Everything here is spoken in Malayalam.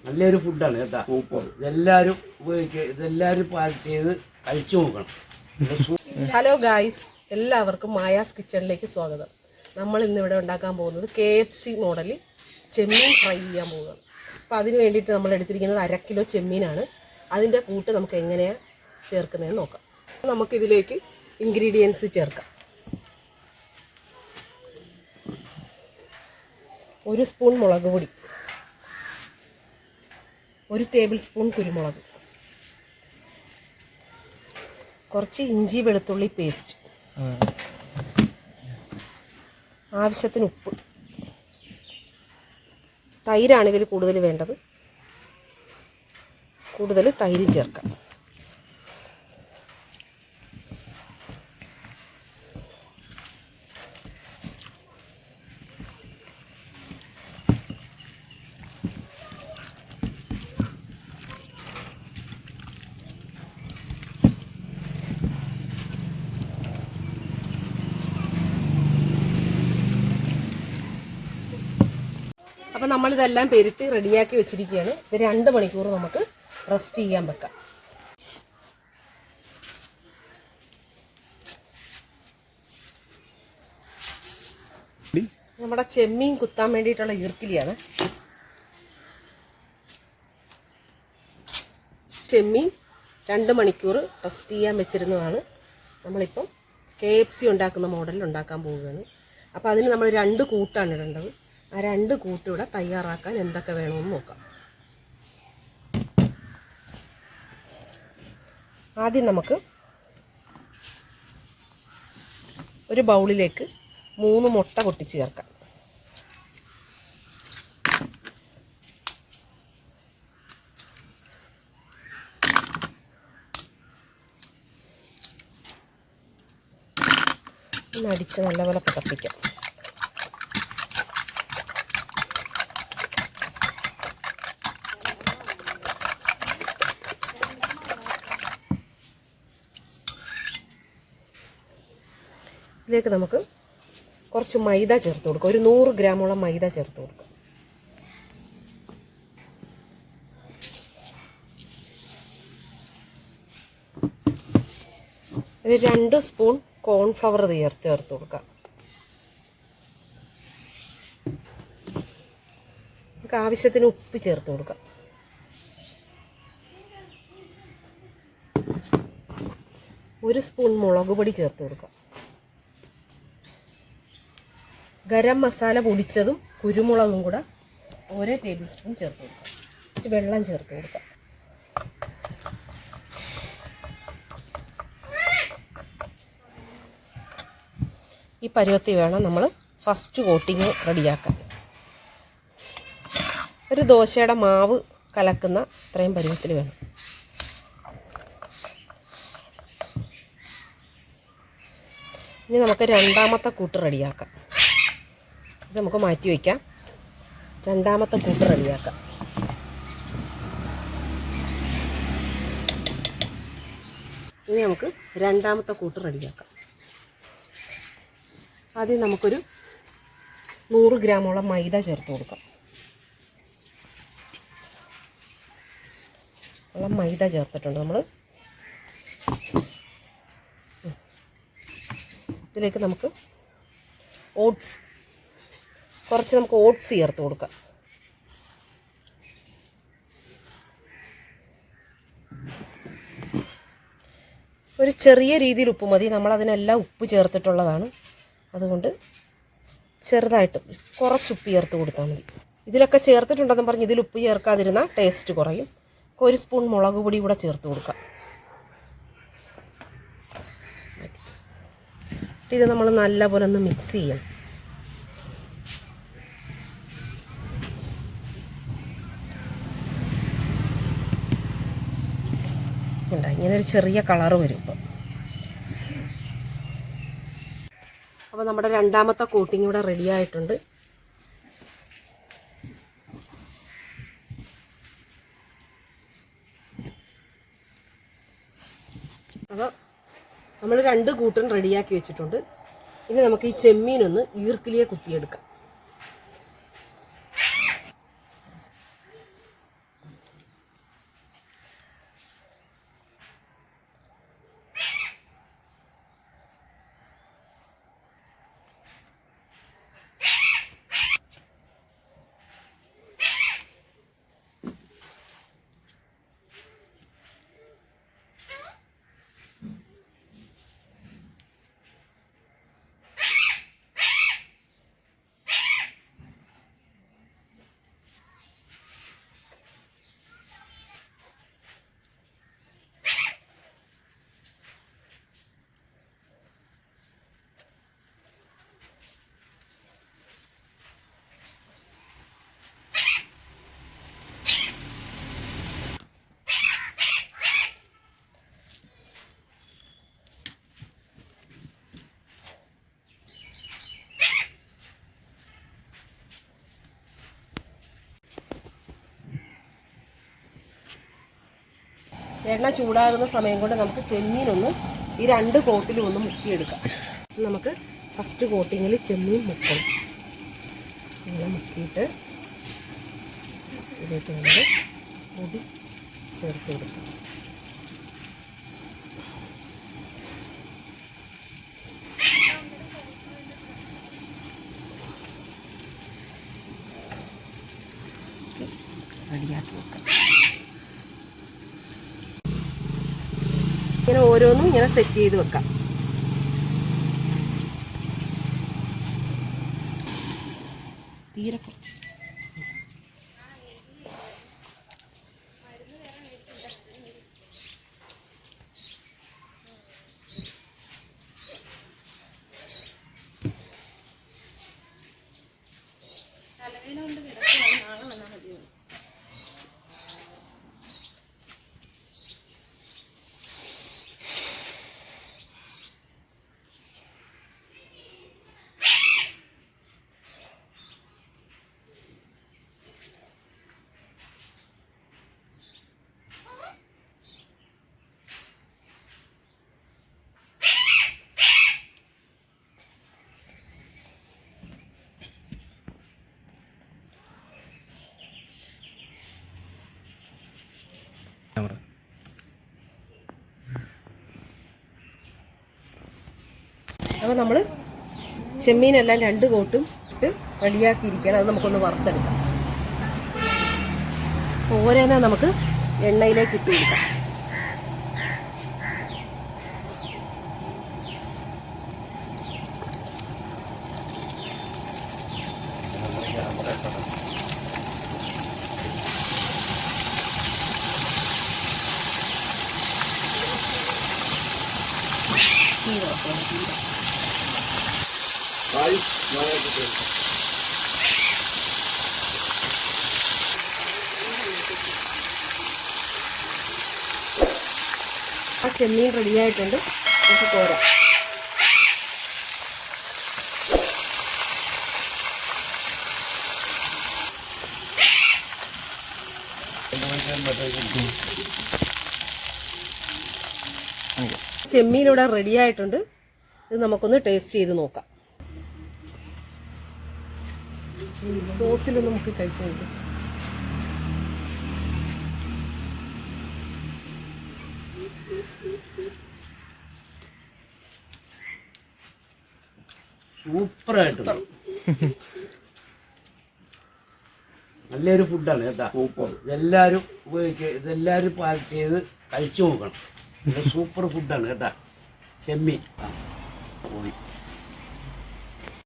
നല്ലൊരു ഫുഡാണ് കേട്ടോ. ഇതെല്ലാവരും ഉപയോഗിക്കുക, ഇതെല്ലാവരും ചെയ്ത് കഴിച്ചു നോക്കണം. ഹലോ ഗായ്സ്, എല്ലാവർക്കും മായാസ് കിച്ചണിലേക്ക് സ്വാഗതം. നമ്മൾ ഇന്നിവിടെ ഉണ്ടാക്കാൻ പോകുന്നത് KFC മോഡലിൽ ചെമ്മീൻ ഫ്രൈ ചെയ്യാൻ പോകുകയാണ്. അപ്പോൾ അതിന് വേണ്ടിയിട്ട് നമ്മൾ എടുത്തിരിക്കുന്നത് 1/2 കിലോ ചെമ്മീനാണ്. അതിൻ്റെ കൂട്ട് നമുക്ക് എങ്ങനെയാണ് ചേർക്കുന്നതെന്ന് നോക്കാം. നമുക്കിതിലേക്ക് ഇൻഗ്രീഡിയൻസ് ചേർക്കാം. 1 സ്പൂൺ മുളക് പൊടി, 1 ടേബിൾ സ്പൂൺ കുരുമുളക്, കുറച്ച് ഇഞ്ചി വെളുത്തുള്ളി പേസ്റ്റ്, ആവശ്യത്തിന് ഉപ്പ്, തൈരാണ് ഇതിൽ കൂടുതൽ വേണ്ടത്. കൂടുതൽ തൈരും ചേർക്കാം. അപ്പോൾ നമ്മളിതെല്ലാം പെരുട്ടി റെഡിയാക്കി വെച്ചിരിക്കുകയാണ്. ഇത് 2 മണിക്കൂർ നമുക്ക് റെസ്റ്റ് ചെയ്യാൻ വെക്കാം. നമ്മുടെ ചെമ്മീൻ കുത്താൻ വേണ്ടിയിട്ടുള്ള ഈർക്കിലിയാണ്. ചെമ്മീൻ 2 മണിക്കൂർ റെസ്റ്റ് ചെയ്യാൻ വെച്ചിരുന്നതാണ്. നമ്മളിപ്പം KFC ഉണ്ടാക്കുന്ന മോഡലിൽ ഉണ്ടാക്കാൻ പോവുകയാണ്. അപ്പോൾ അതിന് നമ്മൾ 2 കൂട്ടാണ് ഇടേണ്ടത്. ആ 2 കൂട്ടിവിടെ തയ്യാറാക്കാൻ എന്തൊക്കെ വേണമെന്ന് നോക്കാം. ആദ്യം നമുക്ക് ഒരു ബൗളിലേക്ക് 3 മുട്ട പൊട്ടിച്ച് ചേർക്കാം. ഒന്ന് അടിച്ച് നല്ലപോലെ പതപ്പിക്കാം. ഇതിലേക്ക് നമുക്ക് കുറച്ച് മൈദ ചേർത്ത് കൊടുക്കാം. ഒരു 100 ഗ്രാമോളം മൈദ ചേർത്ത് കൊടുക്കാം. ഒരു 2 സ്പൂൺ കോൺഫ്ലവർ ചേർത്ത് കൊടുക്കാം. നമുക്ക് ആവശ്യത്തിന് ഉപ്പ് ചേർത്ത് കൊടുക്കാം. ഒരു സ്പൂൺ മുളക് പൊടി ചേർത്ത് കൊടുക്കാം. ഗരം മസാല പൊടിച്ചതും കുരുമുളകും കൂടെ 1 ടേബിൾ സ്പൂൺ ചേർത്ത് കൊടുക്കാം. വെള്ളം ചേർത്ത് കൊടുക്കാം. ഈ പരുവത്തിൽ വേണം നമ്മൾ ഫസ്റ്റ് കോട്ടിങ് റെഡിയാക്കാൻ. ഒരു ദോശയുടെ മാവ് കലക്കുന്ന അത്രയും പരുവത്തിൽ വേണം. ഇനി നമുക്ക് 2ാമത്തെ കൂട്ട് റെഡിയാക്കാം. ഇത് നമുക്ക് മാറ്റി വയ്ക്കാം. 2ാമത്തെ കൂട്ട് റെഡിയാക്കാം. ഇനി നമുക്ക് 2ാമത്തെ കൂട്ട് റെഡിയാക്കാം. ആദ്യം നമുക്കൊരു 100 ഗ്രാമോളം മൈദ ചേർത്ത് കൊടുക്കാം. മൈദ ചേർത്തിട്ടുണ്ട് നമ്മൾ. ഇതിലേക്ക് നമുക്ക് കുറച്ച് നമുക്ക് ഓട്സ് ചേർത്ത് കൊടുക്കാം. ഒരു ചെറിയ രീതിയിൽ ഉപ്പ് മതി. നമ്മളതിനെല്ലാം ഉപ്പ് ചേർത്തിട്ടുള്ളതാണ്. അതുകൊണ്ട് ചെറുതായിട്ട് കുറച്ച് ഉപ്പ് ചേർത്ത് കൊടുത്താൽ മതി. ഇതിലൊക്കെ ചേർത്തിട്ടുണ്ടെന്ന് പറഞ്ഞ് ഇതിൽ ഉപ്പ് ചേർക്കാതിരുന്നാൽ ടേസ്റ്റ് കുറയും. 1 സ്പൂൺ മുളക് പൊടി കൂടെ ചേർത്ത് കൊടുക്കാം. ഇത് നമ്മൾ നല്ലപോലെ ഒന്ന് മിക്സ് ചെയ്യണം. ഇങ്ങനെ ഒരു ചെറിയ കളറ് വരും. അപ്പോൾ നമ്മുടെ 2ാമത്തെ കോട്ടിങ് ഇവിടെ റെഡി ആയിട്ടുണ്ട്. അപ്പോൾ നമ്മൾ 2 കൂട്ടും റെഡിയാക്കി വെച്ചിട്ടുണ്ട്. ഇനി നമുക്ക് ഈ ചെമ്മീനൊന്ന് ഈർക്കിലിയെ കുത്തിയെടുക്കാം. എണ്ണ ചൂടാകുന്ന സമയം കൊണ്ട് നമുക്ക് ചെമ്മീനൊന്ന് ഈ 2 കോട്ടിലും ഒന്ന് മുക്കിയെടുക്കാം. നമുക്ക് ഫസ്റ്റ് കോട്ടിങ്ങിൽ ചെമ്മീൻ മുക്കണം. ഇങ്ങനെ മുക്കിയിട്ട് ഇതിലേക്ക് നമ്മൾ പൊടി ചേർത്ത് കൊടുക്കാം. റെഡിയാക്കി വെക്കാം. ഇങ്ങനെ ഓരോന്നും ഇങ്ങനെ സെറ്റ് ചെയ്ത് വെക്കാം. തീരെ കുറച്ച് അപ്പോൾ നമ്മൾ ചെമ്മീനെല്ലാം 2 കോട്ടും ഇട്ട് റെഡിയാക്കിയിരിക്കണം. അത് നമുക്കൊന്ന് വറുത്തെടുക്കാം. ഓരോന്നെ നമുക്ക് എണ്ണയിലേക്ക് ഇട്ട് കൊടുക്കാം. ആ ചെമ്മീൻ റെഡിയായിട്ടുണ്ട്. നമുക്ക് കോരാം. ചെമ്മീൻ ഇവിടെ റെഡിയായിട്ടുണ്ട്. ഇത് നമുക്കൊന്ന് ടേസ്റ്റ് ചെയ്ത് നോക്കാം. സോസിലൊന്ന് നമുക്ക് കഴിച്ചു നോക്കാം. സൂപ്പറായിട്ട് നല്ലൊരു ഫുഡാണ് കേട്ടാ. ഇതെല്ലാവരും ഉപയോഗിക്കുക. ഇതെല്ലാവരും ചെയ്ത് കഴിച്ചു നോക്കണം. സൂപ്പർ ഫുഡാണ് കേട്ടാ. ചെമ്മീൻ പോയി.